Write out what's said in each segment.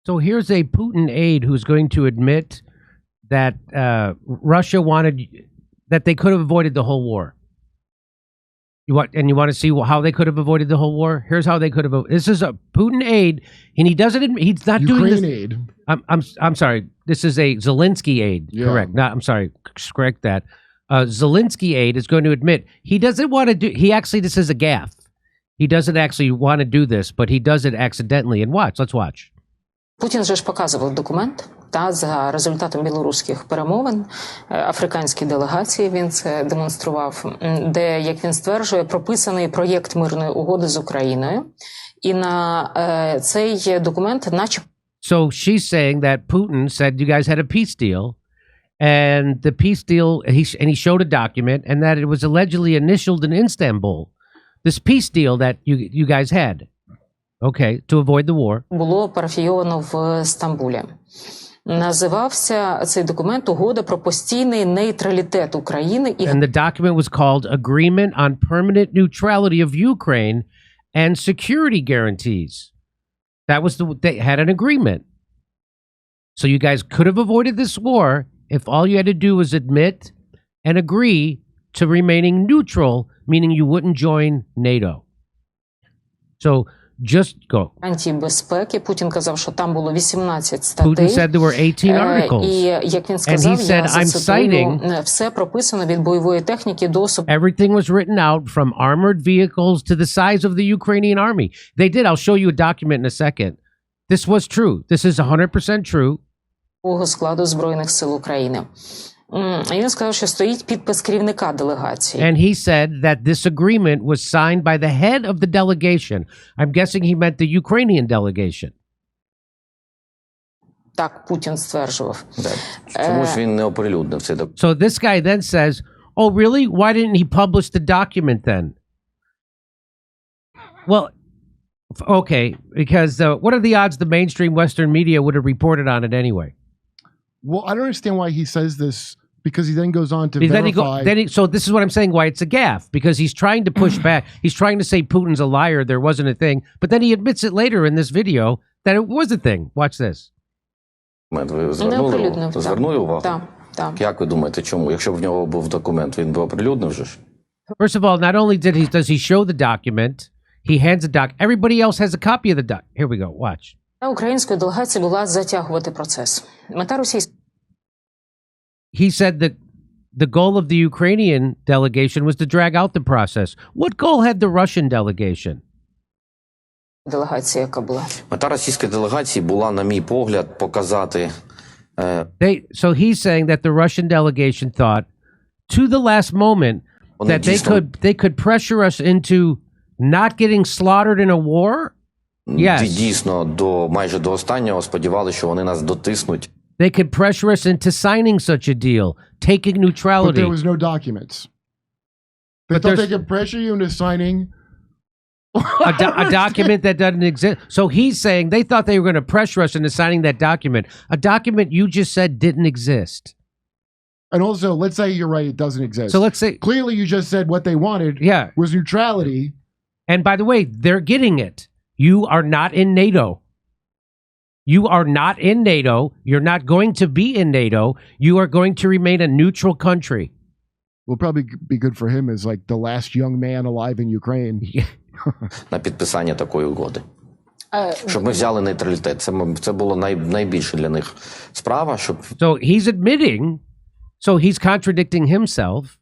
So here's a Putin aide who's going to admit that Russia wanted, that they could have avoided the whole war. You want to see how they could have avoided the whole war? Here's how they could have. This is a Putin aide, and he doesn't admit, he's not Ukraine doing this. Aide. I'm sorry. This is a Zelensky aide. Yeah. Correct. No, I'm sorry. Correct that. Zelensky aide is going to admit he doesn't want to do. He actually, this is a gaffe. He doesn't actually want to do this, but he does it accidentally. And watch. Let's watch. Путін же ж показував документ, та за результатом білоруських перемовин африканській делегації він це демонстрував, де, як він стверджує, прописаний проєкт мирної угоди з Україною. І на цей документ начебто... So she's saying that Putin said you guys had a peace deal, and the peace deal, he showed a document, and that it was allegedly initialed in Istanbul. This peace deal that you guys had. Okay, to avoid the war. Було парафійовано в Стамбулі. Називався цей документ «Угода про постійний нейтралітет України». And the document was called Agreement on Permanent Neutrality of Ukraine and Security Guarantees. That was they had an agreement. So you guys could have avoided this war if all you had to do was admit and agree to remaining neutral, meaning you wouldn't join NATO. So just go. Антибезпеки. Путін казав, що там було 18 статей. Putin said there were 18 articles. І, як він сказав, я зацитую, все прописано від бойової техніки до... Everything was written out from armored vehicles to the size of the Ukrainian army. They did. I'll show you a document in a second. This was true. This is 100% true. ...складу Збройних сил України. І він сказав, що стоїть підпис керівника делегації. And he said that this agreement was signed by the head of the delegation. I'm guessing he meant the Ukrainian delegation. Так Путін стверджував. Чомусь він не оприлюднив цей документ. So this guy then says, "Oh, really? Why didn't he publish the document then?" Well, okay, because what are the odds the mainstream Western media would have reported on it anyway? Well, I don't understand why he says this, because he then goes on to verify. So this is what I'm saying, why it's a gaffe, because he's trying to push back. He's trying to say Putin's a liar, there wasn't a thing, but then he admits it later in this video that it was a thing. Watch this. Ви звернули увагу? Так. Як ви думаєте, чому? Якщо б в нього був документ, він би оприлюднив же ж? First of all, not only does he show the document, he hands a doc. Everybody else has a copy of the doc. Here we go. Watch. Української делегації була затягувати процес. Мета російської... He said that the goal of the Ukrainian delegation was to drag out the process. What goal had the Russian delegation? Делегація, яка була? Мета російської делегації була, на мій погляд, показати... So he's saying that the Russian delegation thought, to the last moment, that they could pressure us into not getting slaughtered in a war? Yes. Дійсно, майже до останнього сподівалися, що вони нас дотиснуть. They could pressure us into signing such a deal, taking neutrality. But there was no documents. They thought they could pressure you into signing a document that doesn't exist. So he's saying they thought they were going to pressure us into signing that document, a document you just said didn't exist. And also, let's say you're right, it doesn't exist. So let's say... Clearly, you just said what they wanted was neutrality. And by the way, they're getting it. You are not in NATO. You are not in NATO. You're not going to be in NATO. You are going to remain a neutral country. Will probably be good for him as like the last young man alive in Ukraine. На підписання такої угоди. Щоб ми взяли нейтралітет. Це було найбільше для них справа, щоб... So he's admitting, so he's contradicting himself,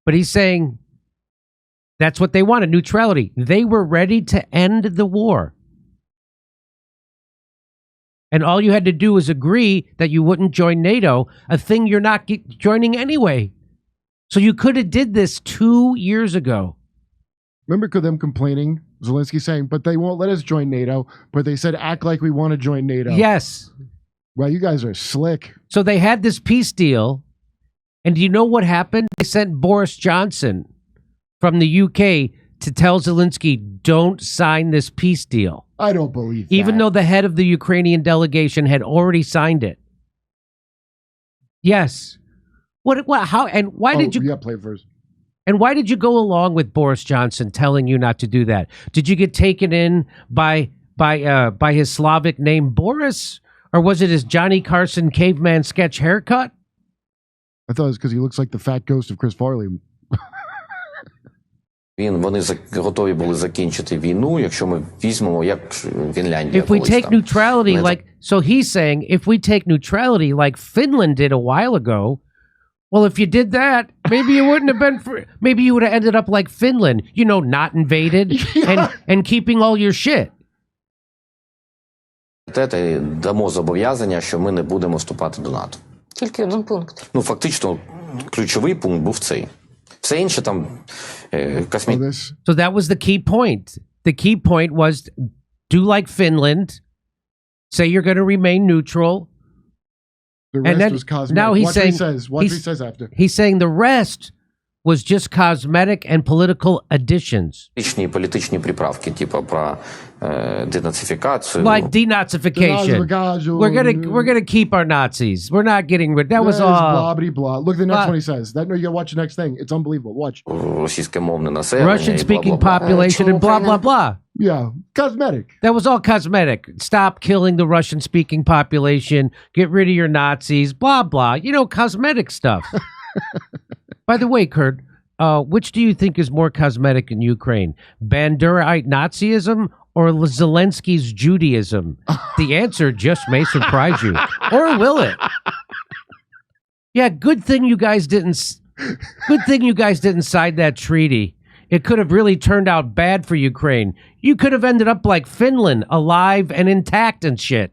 but he's saying that's what they wanted, neutrality. They were ready to end the war. And all you had to do was agree that you wouldn't join NATO, a thing you're not joining anyway. So you could have did this 2 years ago. Remember them complaining, Zelensky saying, but they won't let us join NATO, but they said, act like we want to join NATO. Yes. Well, you guys are slick. So they had this peace deal, and do you know what happened? They sent Boris Johnson from the UK to tell Zelensky, don't sign this peace deal. I don't believe that. Even though the head of the Ukrainian delegation had already signed it. Yes. What, how, and why did you... Yeah, play first. And why did you go along with Boris Johnson telling you not to do that? Did you get taken in by his Slavic name, Boris? Or was it his Johnny Carson caveman sketch haircut? I thought it was because he looks like the fat ghost of Chris Farley. Вони готові були закінчити війну, якщо ми візьмемо, як Фінляндія. If we take neutrality like, so he's saying, if we take neutrality like Finland did a while ago, well, if you did that, maybe you wouldn't have been, maybe you would have ended up like Finland, you know, not invaded and keeping all your shit. Дамо зобов'язання, що ми не будемо вступати до НАТО. Тільки один пункт. Ну, фактично, ключовий пункт був цей. Все інше там So that was the key point. The key point was do like Finland, say you're going to remain neutral. The rest was cosmetic. Now he's Watch saying, what he says after. He's saying the rest was just cosmetic and political additions. Політичні приправки, типу про денацифікацію. Like denazification. We're gonna keep our Nazis. We're not getting rid. That was all. Blah blah blah. Look at the next one he says. That no, you gotta watch the next thing. It's unbelievable. Watch. Російськомовне населення. Russian-speaking population and blah blah blah. Yeah, cosmetic. That was all cosmetic. Stop killing the Russian-speaking population. Get rid of your Nazis. Blah blah. You know, cosmetic stuff. By the way, Kurt, which do you think is more cosmetic in Ukraine? Banderaite Nazism or Zelensky's Judaism? The answer just may surprise you. Or will it? Yeah, good thing you guys didn't sign that treaty. It could have really turned out bad for Ukraine. You could have ended up like Finland, alive and intact and shit.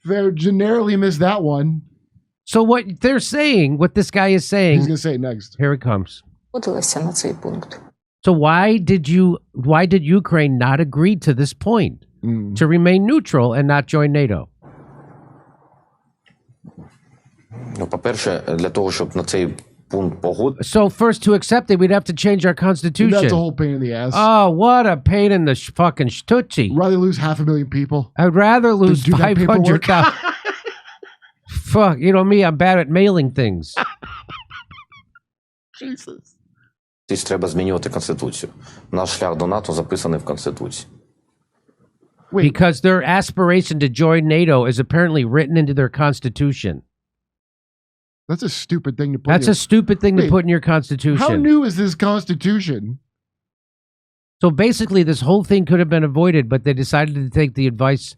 They generally missed that one. So what they're saying, what this guy is saying... He's going to say it next. Here it comes. На цей пункт. So why did Ukraine not agree to this point? To remain neutral and not join NATO? Ну, по-перше, для того, щоб на цей пункт погодитися. So first to accept it, we'd have to change our constitution. That's a whole pain in the ass. Oh, what a pain in the fucking stutzy. Rather lose 500,000 people. I'd rather lose 500,000. Fuck, you know me, I'm bad at mailing things. Jesus. Треба змінювати Конституцію. Наш шлях до НАТО записаний в Конституції. Because their aspiration to join NATO is apparently written into their constitution. That's a stupid thing to put That's a stupid thing to put in your constitution. How new is this constitution? So basically, this whole thing could have been avoided, but they decided to take the advice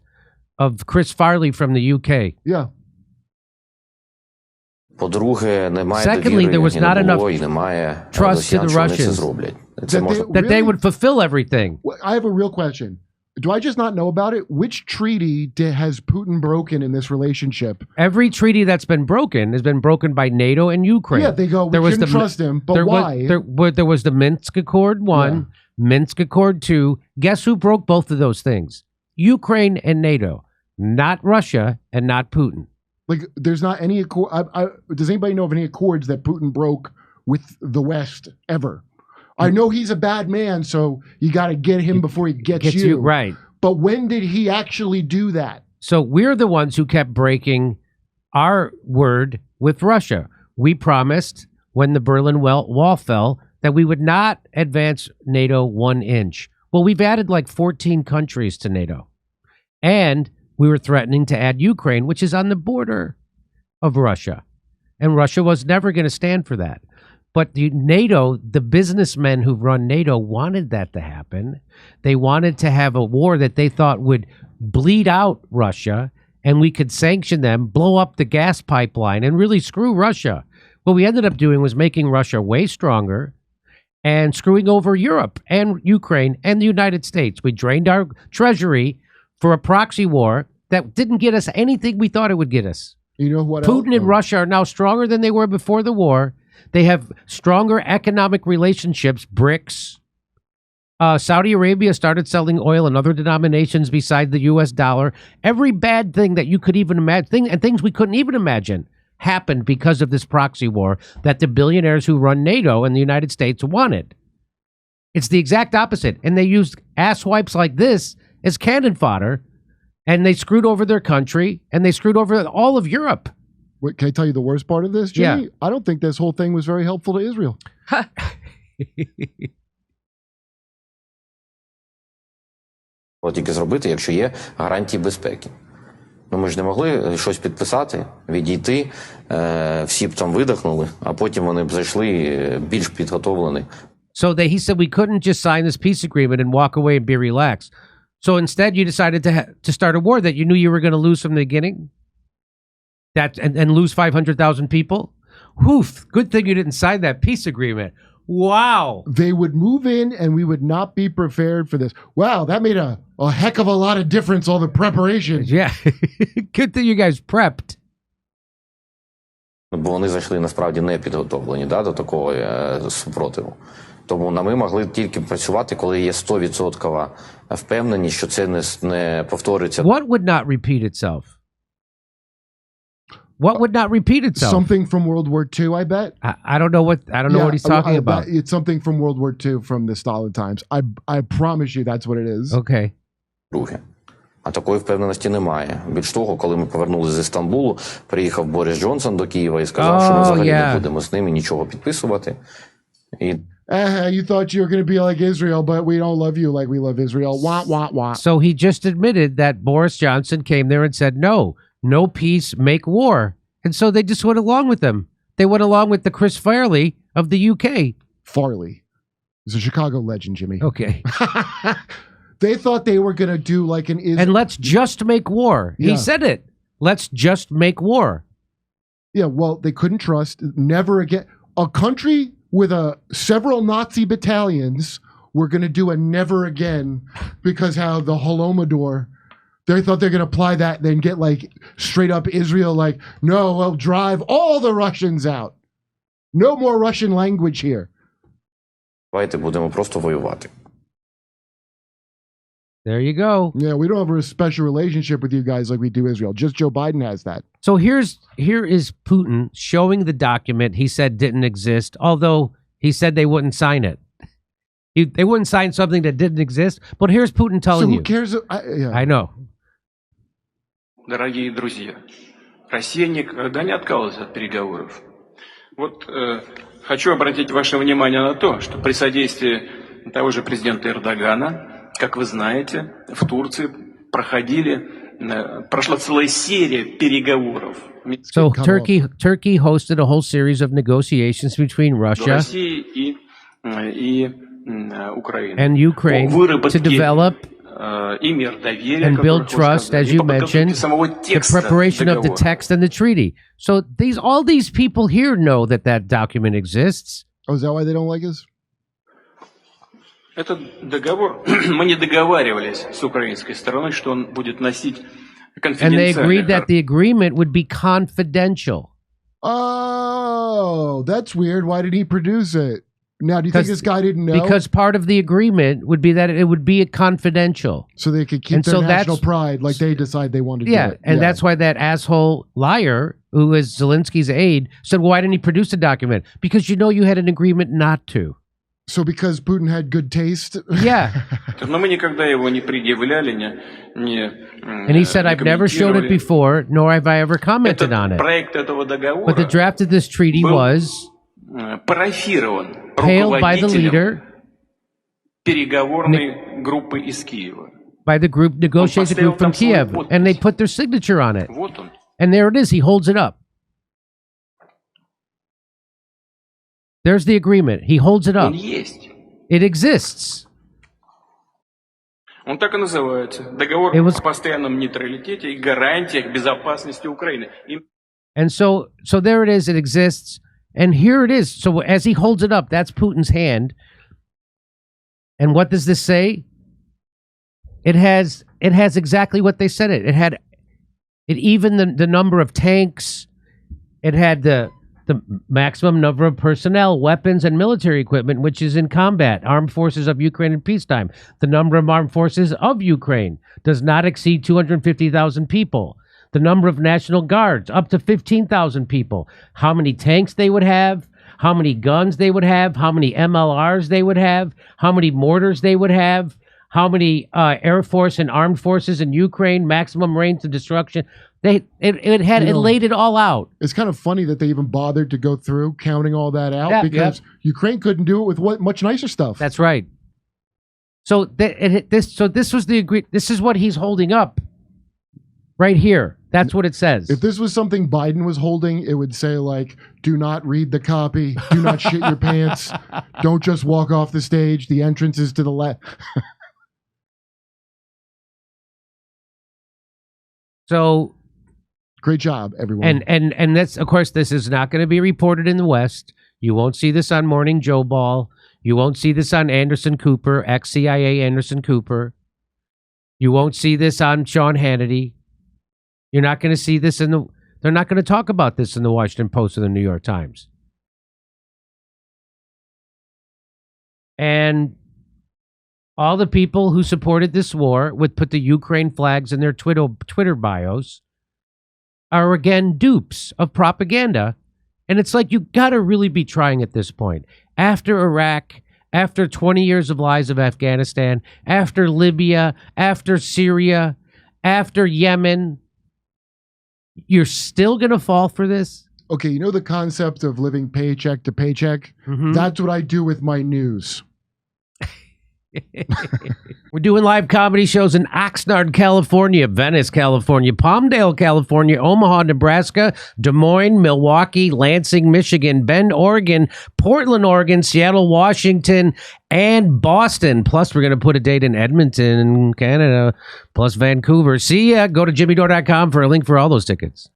of Chris Farley from the UK. Yeah. По-друге, немає Secondly, there was not enough trust to the Russians that they would fulfill everything. I have a real question. Do I just not know about it? Which treaty has Putin broken in this relationship? Every treaty that's been broken has been broken by NATO and Ukraine. Yeah, they go, we shouldn't trust him, but why? There was the Minsk Accord 1, Minsk Accord 2. Guess who broke both of those things? Ukraine and NATO. Not Russia and not Putin. Like, there's not any accord. Does anybody know of any accords that Putin broke with the West ever? I know he's a bad man, so you got to get him before he gets you. Right. But when did he actually do that? So we're the ones who kept breaking our word with Russia. We promised when the Berlin Wall fell that we would not advance NATO 1 inch. Well, we've added like 14 countries to NATO. And we were threatening to add Ukraine, which is on the border of Russia. And Russia was never going to stand for that. But NATO, the businessmen who run NATO wanted that to happen. They wanted to have a war that they thought would bleed out Russia and we could sanction them, blow up the gas pipeline, and really screw Russia. What we ended up doing was making Russia way stronger and screwing over Europe and Ukraine and the United States. We drained our treasury for a proxy war that didn't get us anything we thought it would get us. You know what? Putin and Russia are now stronger than they were before the war. They have stronger economic relationships, BRICS. Saudi Arabia started selling oil in other denominations besides the U.S. dollar. Every bad thing that you could even imagine, and things we couldn't even imagine, happened because of this proxy war that the billionaires who run NATO and the United States wanted. It's the exact opposite. And they used asswipes like this as cannon fodder, and they screwed over their country, and they screwed over all of Europe. Wait, can I tell you the worst part of this, Jimmy? Yeah. I don't think this whole thing was very helpful to Israel. Тільки зробити, якщо є гарантії безпеки. Ну, ми ж не могли щось підписати, відійти, всі б там видихнули, а потім вони б зайшли більш підготовлені. So he said we couldn't just sign this peace agreement and walk away and be relaxed. So instead, you decided to start a war that you knew you were going to lose from the beginning? And lose 500,000 people? Woof, good thing you didn't sign that peace agreement. Wow. They would move in and we would not be prepared for this. Wow, that made a heck of a lot of difference, all the preparation. Yeah. Good thing you guys prepped. Бо вони зайшли насправді не підготовлені до такого супротиву. Тому ми могли тільки працювати, коли є 100% впевненість, що це не повториться. What would not repeat itself? What would not repeat itself? Something from World War II, I bet. I don't know what what he's talking about. It's something from World War II from the Stalin times. I promise you that's what it is. Okay. Друге. А такої впевненості немає. Більш того, коли ми повернулися зі Стамбулу, приїхав Борис Джонсон до Києва і сказав, що ми взагалі не будемо з ними нічого підписувати. І you thought you were going to be like Israel, but we don't love you like we love Israel. Wah, wah, wah. So he just admitted that Boris Johnson came there and said, no peace, make war. And so they just went along with them. They went along with the Chris Farley of the UK. Farley. He's a Chicago legend, Jimmy. Okay. They thought they were going to do like an Israel. And let's just make war. Yeah. He said it. Let's just make war. Yeah, well, they couldn't trust. Never again. A country with several Nazi battalions were going to do a never again because how the Holodomor, they thought they're going to apply that and then get like straight up Israel like, no, we'll drive all the Russians out. No more Russian language here. давайте будемо просто воювати. There you go. Yeah, we don't have a special relationship with you guys like we do Israel. Just Joe Biden has that. So here is Putin showing the document he said didn't exist, although he said they wouldn't sign it. They wouldn't sign something that didn't exist, but here's Putin telling so who you. cares? I know. Дорогие друзья, Россия никогда не отказывалась от переговоров. Вот хочу обратить ваше внимание на то, что при содействии того же президента Эрдогана, как вы знаете, в Турции прошла целая серия переговоров. So Turkey hosted a whole series of negotiations between Russia and Ukraine to develop and build trust, as you mentioned, the preparation of the text and the treaty. So all these people here know that document exists. Oh, is that why they don't like us? Этот договор, мы не договаривались с украинской стороной, что он будет носить And they agreed that конфиденциальный the agreement would be confidential. Oh, that's weird. Why did he produce it? Now, do you think this guy didn't know? Because part of the agreement would be that it would be a confidential. So they could keep their national pride like they decide they want to do it. And that's why that asshole liar, who is Zelensky's aide, said, well, why didn't he produce the document? Because you know you had an agreement not to. So because Putin had good taste? Yeah. Но мы никогда его не предъявляли, And he said, I've never showed it before, nor have I ever commented on it. Проект этого договора But the draft of this treaty was парафирован hailed by the leader, переговорной группы из Киева. by the group, negotiated group from Kiev, and they put their signature on it. Вот он. And there it is. He holds it up. There's the agreement. He holds it up. Он есть. It exists. Он так и называется. Договор о постоянном нейтралитете и гарантиях безопасности Украины. And so there it is. It exists. And here it is. So as he holds it up, that's Putin's hand. And what does this say? It has exactly what they said it. It had even the number of tanks. It had the maximum number of personnel, weapons, and military equipment, which is in combat, armed forces of Ukraine in peacetime. The number of armed forces of Ukraine does not exceed 250,000 people. The number of National Guards, up to 15,000 people. How many tanks they would have, how many guns they would have, how many MLRs they would have, how many mortars they would have, how many Air Force and armed forces in Ukraine, maximum range of destruction. It laid it all out. It's kind of funny that they even bothered to go through counting all that out because Ukraine couldn't do it with much nicer stuff. That's right. So this was the This is what he's holding up right here. That's what it says. If this was something Biden was holding, it would say like, do not read the copy, do not shit your pants, don't just walk off the stage, the entrance is to the left. So great job, everyone. And that's, of course, this is not going to be reported in the West. You won't see this on Morning Joe Ball. You won't see this on Anderson Cooper, ex-CIA Anderson Cooper. You won't see this on Sean Hannity. You're not going to see this they're not going to talk about this in the Washington Post or the New York Times. And all the people who supported this war would put the Ukraine flags in their Twitter bios are again dupes of propaganda. And it's like, you got to really be trying at this point. After Iraq, after 20 years of lies of Afghanistan, after Libya, after Syria, after Yemen, you're still going to fall for this? Okay, you know the concept of living paycheck to paycheck? Mm-hmm. That's what I do with my news. We're doing live comedy shows in Oxnard, California, Venice, California, Palmdale, California, Omaha, Nebraska, Des Moines, Milwaukee, Lansing, Michigan, Bend, Oregon, Portland, Oregon, Seattle, Washington, and Boston. Plus, we're going to put a date in Edmonton, Canada, plus Vancouver. See ya. Go to jimmydore.com for a link for all those tickets.